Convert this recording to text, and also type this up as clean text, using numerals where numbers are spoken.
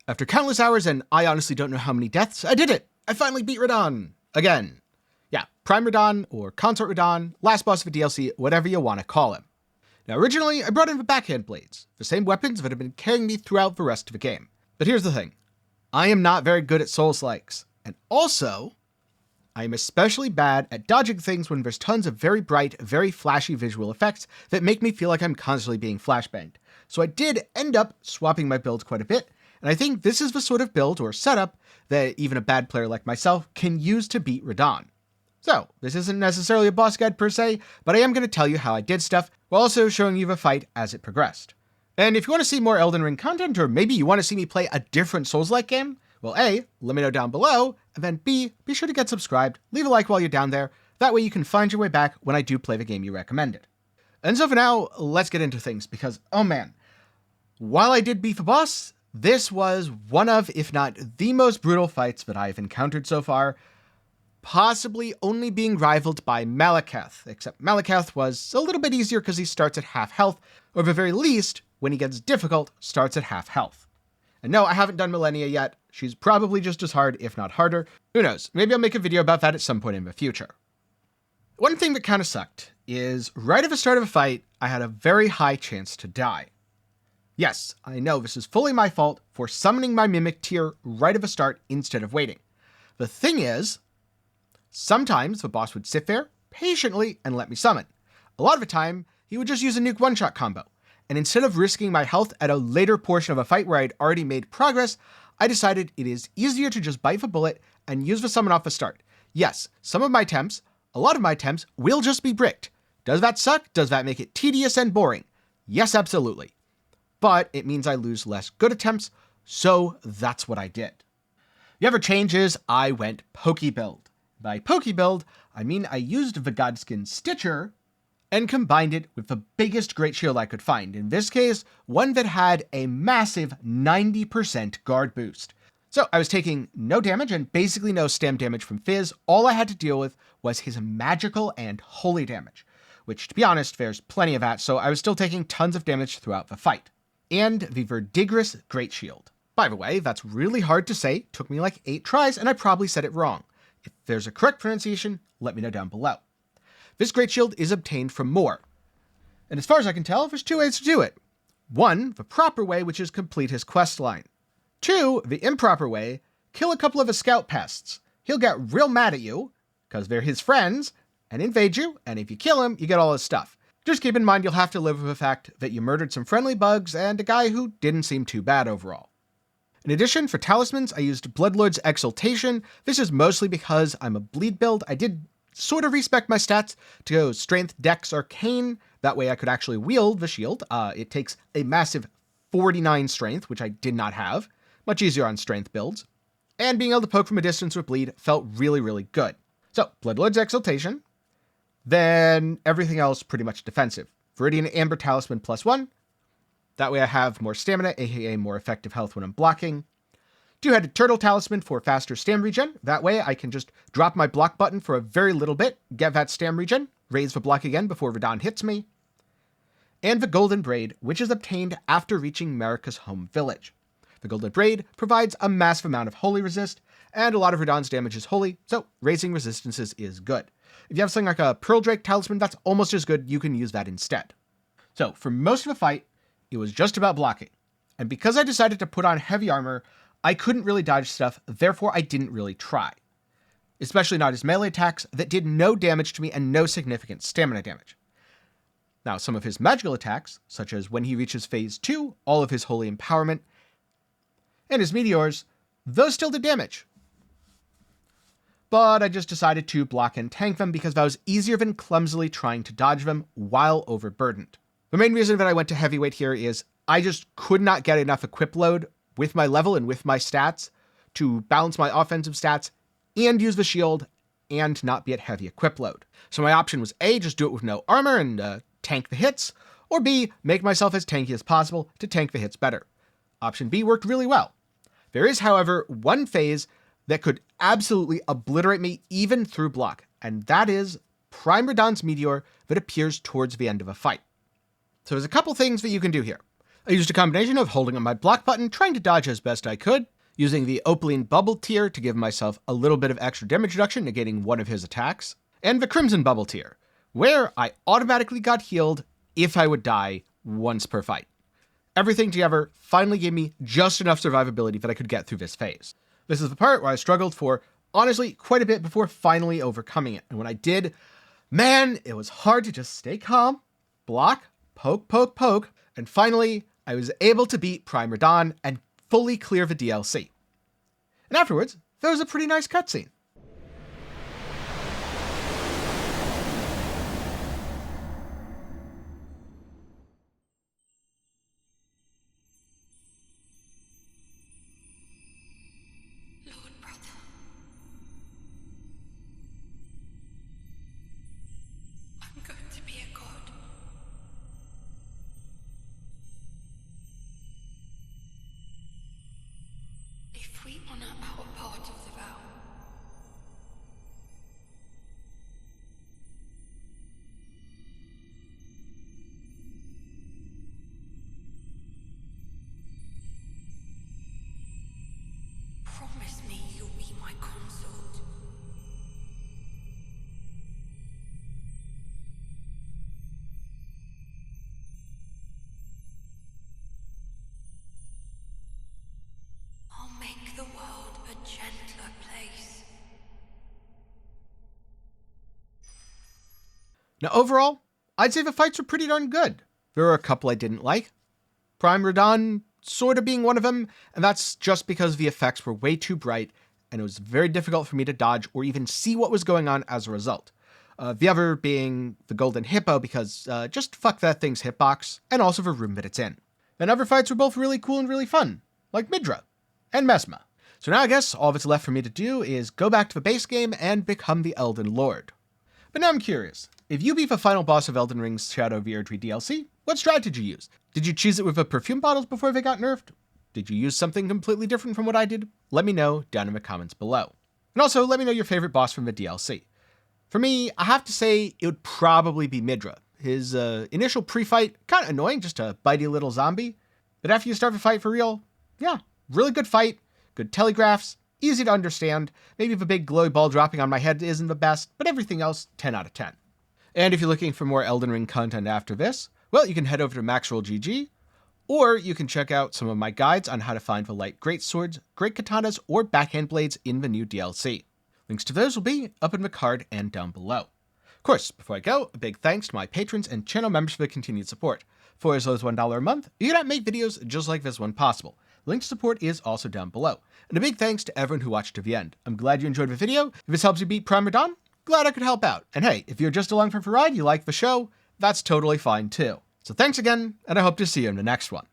After countless hours, and I honestly don't know how many deaths, I did it! I finally beat Radahn! Again. Yeah, Prime Radahn, or Consort Radahn, last boss of a DLC, whatever you want to call him. Now originally, I brought in the backhand blades, the same weapons that have been carrying me throughout the rest of the game. But here's the thing. I am not very good at Souls-likes, and also, I am especially bad at dodging things when there's tons of very bright, very flashy visual effects that make me feel like I'm constantly being flashbanged. So I did end up swapping my build quite a bit, and I think this is the sort of build or setup that even a bad player like myself can use to beat Radahn. So, this isn't necessarily a boss guide per se, but I am going to tell you how I did stuff, while also showing you the fight as it progressed. And if you want to see more Elden Ring content, or maybe you want to see me play a different Souls-like game, well A, let me know down below, and then B, be sure to get subscribed, leave a like while you're down there, that way you can find your way back when I do play the game you recommended. And so for now, let's get into things, because, oh man, while I did beat the boss, this was one of, if not the most brutal fights that I've encountered so far, possibly only being rivaled by Malekith, except Malekith was a little bit easier because he starts at half health, or at the very least, when he gets difficult, starts at half health. And no, I haven't done Millennia yet. She's probably just as hard, if not harder. Who knows? Maybe I'll make a video about that at some point in the future. One thing that kind of sucked is right at the start of a fight, I had a very high chance to die. Yes, I know this is fully my fault for summoning my Mimic tier right at the start instead of waiting. The thing is, sometimes the boss would sit there patiently and let me summon. A lot of the time, he would just use a nuke one-shot combo. And instead of risking my health at a later portion of a fight where I'd already made progress, I decided it is easier to just bite the bullet and use the summon off the start. Yes, some of my attempts, a lot of my attempts, will just be bricked. Does that suck? Does that make it tedious and boring? Yes, absolutely. But it means I lose less good attempts, so that's what I did. The other change is I went pokey build. By pokey build, I mean I used the Godskin Stitcher and combined it with the biggest great shield I could find. In this case, one that had a massive 90% guard boost. So I was taking no damage and basically no stam damage from Fizz. All I had to deal with was his magical and holy damage, which to be honest, there's plenty of that, so I was still taking tons of damage throughout the fight. And the Verdigris Great Shield. By the way, that's really hard to say, took me like 8 tries, and I probably said it wrong. If there's a correct pronunciation, let me know down below. This Great Shield is obtained from Moore. And as far as I can tell, there's 2 ways to do it. 1, the proper way, which is complete his quest line. 2, the improper way, kill a couple of his scout pests. He'll get real mad at you, because they're his friends, and invade you, and if you kill him, you get all his stuff. Just keep in mind you'll have to live with the fact that you murdered some friendly bugs and a guy who didn't seem too bad overall. In addition, for talismans, I used Bloodlord's Exaltation. This is mostly because I'm a bleed build. I did sort of respec my stats to go Strength, Dex, Arcane. That way I could actually wield the shield. It takes a massive 49 Strength, which I did not have. Much easier on Strength builds. And being able to poke from a distance with bleed felt really, really good. So, Bloodlord's Exaltation. Then everything else pretty much defensive. Viridian Amber Talisman +1. That way I have more stamina, aka more effective health when I'm blocking. 2-headed Turtle Talisman for faster stam regen. That way I can just drop my block button for a very little bit, get that stam regen, raise the block again before Radahn hits me. And the Golden Braid, which is obtained after reaching Marika's home village. The Golden Braid provides a massive amount of holy resist, and a lot of Radahn's damage is holy, so raising resistances is good. If you have something like a Pearl Drake Talisman, that's almost as good, you can use that instead. So, for most of the fight, it was just about blocking. And because I decided to put on heavy armor, I couldn't really dodge stuff, therefore I didn't really try. Especially not his melee attacks that did no damage to me and no significant stamina damage. Now, some of his magical attacks, such as when he reaches phase 2, all of his holy empowerment, and his meteors, those still did damage. But I just decided to block and tank them because that was easier than clumsily trying to dodge them while overburdened. The main reason that I went to heavyweight here is I just could not get enough equip load with my level and with my stats to balance my offensive stats and use the shield and not be at heavy equip load. So my option was A, just do it with no armor and tank the hits, or B, make myself as tanky as possible to tank the hits better. Option B worked really well. There is, however, one phase that could absolutely obliterate me even through block, and that is Prime Radahn's Meteor that appears towards the end of a fight. So there's a couple things that you can do here. I used a combination of holding on my block button, trying to dodge as best I could, using the Opaline Bubble tier to give myself a little bit of extra damage reduction, negating one of his attacks, and the Crimson Bubble tier, where I automatically got healed if I would die once per fight. Everything together finally gave me just enough survivability that I could get through this phase. This is the part where I struggled for, honestly, quite a bit before finally overcoming it. And when I did, man, it was hard to just stay calm, block, poke, poke, poke, and finally, I was able to beat Prime Radahn and fully clear the DLC. And afterwards, there was a pretty nice cutscene. Lord brother, I'm going to be a god. If we honor our part of the vow, promise me you'll be my consort. I'll make the world a gentler place. Now overall, I'd say the fights were pretty darn good. There were a couple I didn't like. Prime Radahn sort of being one of them, and that's just because the effects were way too bright, and it was very difficult for me to dodge or even see what was going on as a result. The other being the Golden Hippo, because just fuck that thing's hitbox, and also the room that it's in. And other fights were both really cool and really fun, like Midra and Mesma. So now I guess all that's left for me to do is go back to the base game and become the Elden Lord. But now I'm curious, if you beat the final boss of Elden Ring's Shadow of the Erdtree DLC, what strat did you use? Did you cheese it with the perfume bottles before they got nerfed? Did you use something completely different from what I did? Let me know down in the comments below. And also, let me know your favorite boss from the DLC. For me, I have to say it would probably be Midra. His initial pre-fight, kind of annoying, just a bitey little zombie. But after you start the fight for real, yeah, really good fight, good telegraphs, easy to understand. Maybe the big glowy ball dropping on my head isn't the best, but everything else, 10 out of 10. And if you're looking for more Elden Ring content after this, well, you can head over to MaxRollGG, or you can check out some of my guides on how to find the light great swords, great katanas, or backhand blades in the new DLC. Links to those will be up in the card and down below. Of course, before I go, a big thanks to my patrons and channel members for the continued support. For as low as $1 a month, you can make videos just like this one possible. Link to support is also down below. And a big thanks to everyone who watched to the end. I'm glad you enjoyed the video. If this helps you beat Prime Radahn, glad I could help out. And hey, if you're just along for the ride, you like the show, that's totally fine too. So thanks again, and I hope to see you in the next one.